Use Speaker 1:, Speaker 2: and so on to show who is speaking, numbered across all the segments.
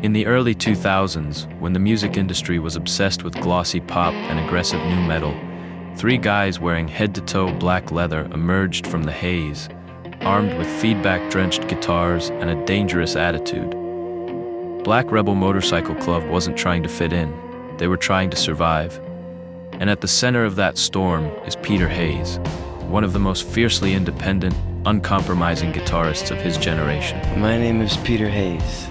Speaker 1: In the early 2000s, when the music industry was obsessed with glossy pop and aggressive nu metal, three guys wearing head-to-toe black leather emerged from the HAYES, armed with feedback-drenched guitars and a dangerous attitude. Black Rebel Motorcycle Club wasn't trying to fit in, they were trying to survive. And at the center of that storm is Peter Hayes, one of the most fiercely independent, uncompromising guitarists of his generation.
Speaker 2: My name is Peter Hayes,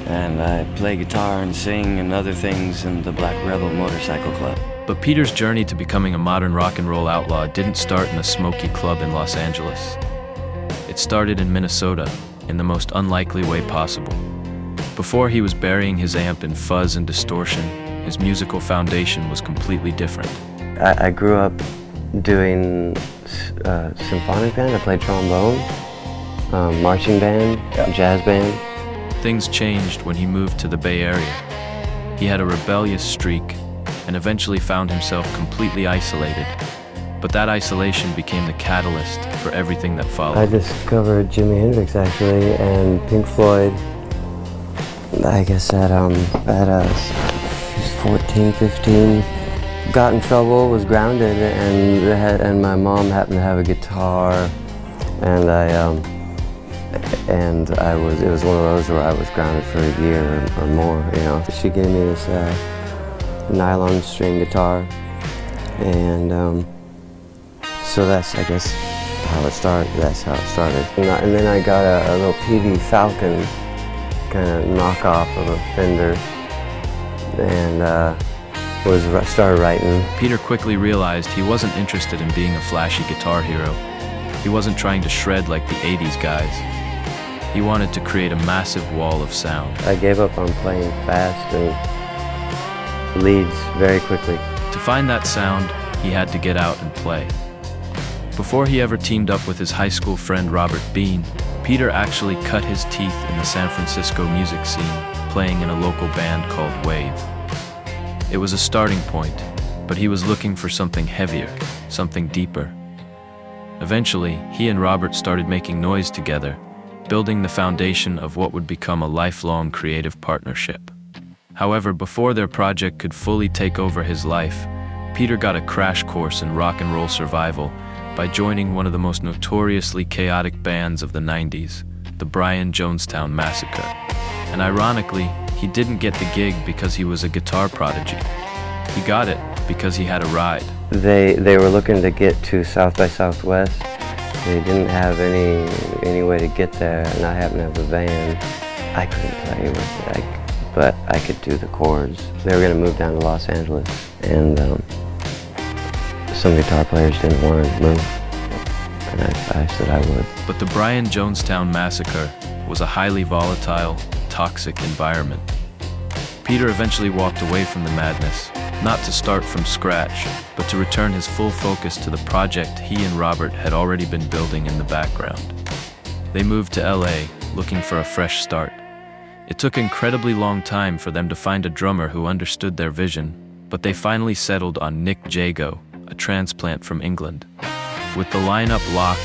Speaker 2: and I play guitar and sing and other things in the Black Rebel Motorcycle Club.
Speaker 1: But Peter's journey to becoming a modern rock and roll outlaw didn't start in a smoky club in Los Angeles. It started in Minnesota, in the most unlikely way possible. Before he was burying his amp in fuzz and distortion, his musical foundation was completely different.
Speaker 3: I grew up doing symphonic band. I played trombone, marching band, jazz band.
Speaker 1: Things changed when he moved to the Bay Area. He had a rebellious streak and eventually found himself completely isolated. But that isolation became the catalyst for everything that followed.
Speaker 3: I discovered Jimi Hendrix actually, and Pink Floyd. I guess at 14, 15, got in trouble, was grounded, and my mom happened to have a guitar, and it was one of those where I was grounded for a year or more, you know. She gave me this nylon string guitar, and so that's, I guess, how it started. That's how it started. And then I got a little PV Falcon, kind of knockoff of a Fender, and started writing.
Speaker 1: Peter quickly realized he wasn't interested in being a flashy guitar hero. He wasn't trying to shred like the 80s guys. He wanted to create a massive wall of sound.
Speaker 3: I gave up on playing fast and leads very quickly.
Speaker 1: To find that sound, he had to get out and play. Before he ever teamed up with his high school friend Robert Bean, Peter actually cut his teeth in the San Francisco music scene, playing in a local band called Wave. It was a starting point, but he was looking for something heavier, something deeper. Eventually, he and Robert started making noise together, building the foundation of what would become a lifelong creative partnership. However, before their project could fully take over his life, Peter got a crash course in rock and roll survival by joining one of the most notoriously chaotic bands of the 90s, the Brian Jonestown Massacre. And ironically, he didn't get the gig because he was a guitar prodigy. He got it because he had a ride.
Speaker 3: They were looking to get to South by Southwest. They didn't have any way to get there, and I happened to have a van. I couldn't play with it, but I could do the chords. They were going to move down to Los Angeles, and some guitar players didn't want to move, and I said I would.
Speaker 1: But the Brian Jonestown Massacre was a highly volatile, toxic environment. Peter eventually walked away from the madness, not to start from scratch, but to return his full focus to the project he and Robert had already been building in the background. They moved to LA, looking for a fresh start. It took an incredibly long time for them to find a drummer who understood their vision, but they finally settled on Nick Jago, a transplant from England. With the lineup locked,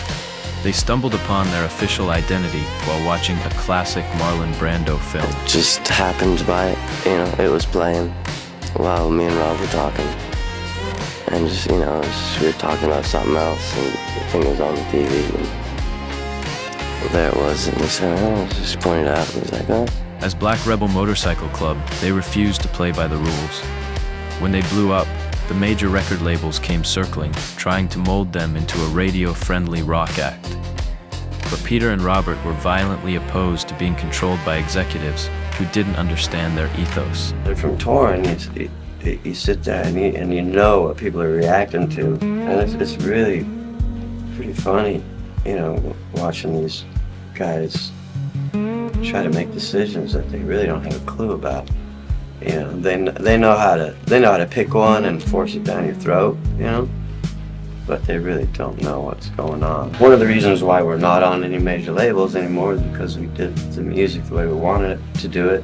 Speaker 1: they stumbled upon their official identity while watching a classic Marlon Brando film.
Speaker 2: It just happened by, it was playing while me and Rob were talking. And just, we were talking about something else, and the thing was on the TV, and there it was, and we said, just pointed out, and he was like, oh.
Speaker 1: As Black Rebel Motorcycle Club, they refused to play by the rules. When they blew up, the major record labels came circling, trying to mold them into a radio-friendly rock act. But Peter and Robert were violently opposed to being controlled by executives who didn't understand their ethos.
Speaker 3: From touring, you sit there and you know what people are reacting to, and it's really pretty funny, watching these guys try to make decisions that they really don't have a clue about. They know how to pick one and force it down your throat, but they really don't know what's going on. One of the reasons why we're not on any major labels anymore is because we did the music the way we wanted it to do it,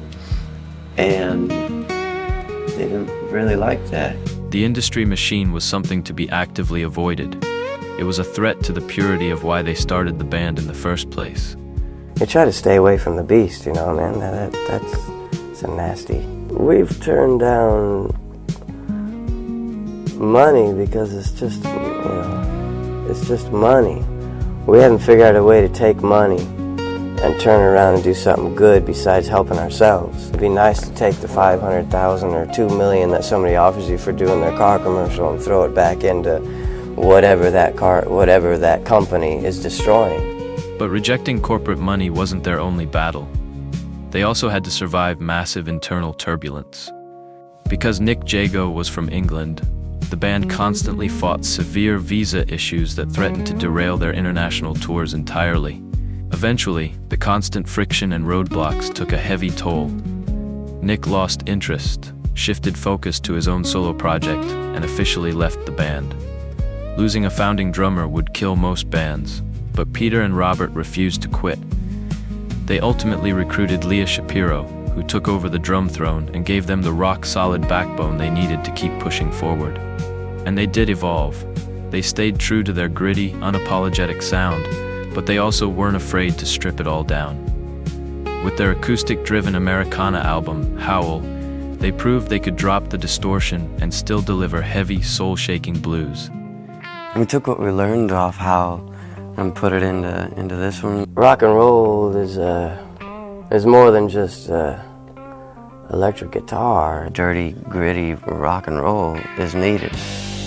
Speaker 3: and they didn't really like that.
Speaker 1: The industry machine was something to be actively avoided. It was a threat to the purity of why they started the band in the first place.
Speaker 3: You try to stay away from the beast, man. That's
Speaker 2: It's a nasty. We've turned down money because it's just, it's just money. We haven't figured out a way to take money and turn around and do something good besides helping ourselves. It'd be nice to take the $500,000 or $2 million that somebody offers you for doing their car commercial and throw it back into whatever that company is destroying.
Speaker 1: But rejecting corporate money wasn't their only battle. They also had to survive massive internal turbulence. Because Nick Jago was from England, the band constantly fought severe visa issues that threatened to derail their international tours entirely. Eventually, the constant friction and roadblocks took a heavy toll. Nick lost interest, shifted focus to his own solo project, and officially left the band. Losing a founding drummer would kill most bands, but Peter and Robert refused to quit. They ultimately recruited Leah Shapiro, who took over the drum throne and gave them the rock-solid backbone they needed to keep pushing forward. And they did evolve. They stayed true to their gritty, unapologetic sound, but they also weren't afraid to strip it all down. With their acoustic-driven Americana album, Howl, they proved they could drop the distortion and still deliver heavy, soul-shaking blues.
Speaker 2: We took what we learned off Howl and put it into this one. Rock and roll is more than just electric guitar. Dirty, gritty rock and roll is needed.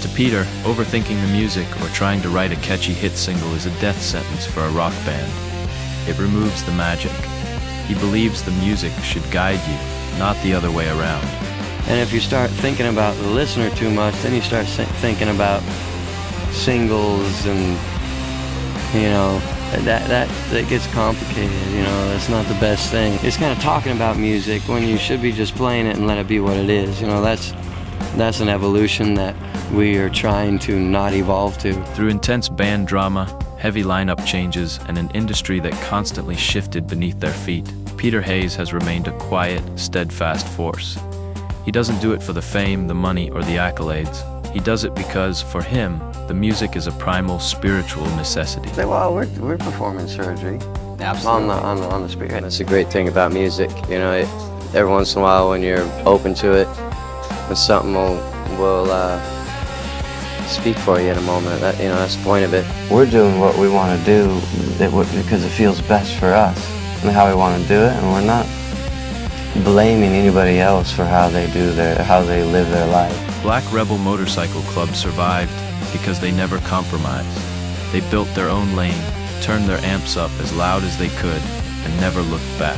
Speaker 1: To Peter, overthinking the music or trying to write a catchy hit single is a death sentence for a rock band. It removes the magic. He believes the music should guide you, not the other way around.
Speaker 2: And if you start thinking about the listener too much, then you start thinking about singles and, that gets complicated, that's not the best thing. It's kind of talking about music when you should be just playing it and let it be what it is. That's an evolution that we are trying to not evolve to.
Speaker 1: Through intense band drama, heavy lineup changes, and an industry that constantly shifted beneath their feet, Peter Hayes has remained a quiet, steadfast force. He doesn't do it for the fame, the money, or the accolades. He does it because, for him, the music is a primal spiritual necessity.
Speaker 2: Well, we're performing surgery.
Speaker 3: Absolutely.
Speaker 2: On the spirit.
Speaker 3: That's a great thing about music. Every once in a while when you're open to it, and something will speak for you in a moment. That's the point of it. We're doing what we want to do because it feels best for us and how we want to do it, and we're not blaming anybody else for how they live their life.
Speaker 1: Black Rebel Motorcycle Club survived because they never compromised. They built their own lane, turned their amps up as loud as they could, and never looked back.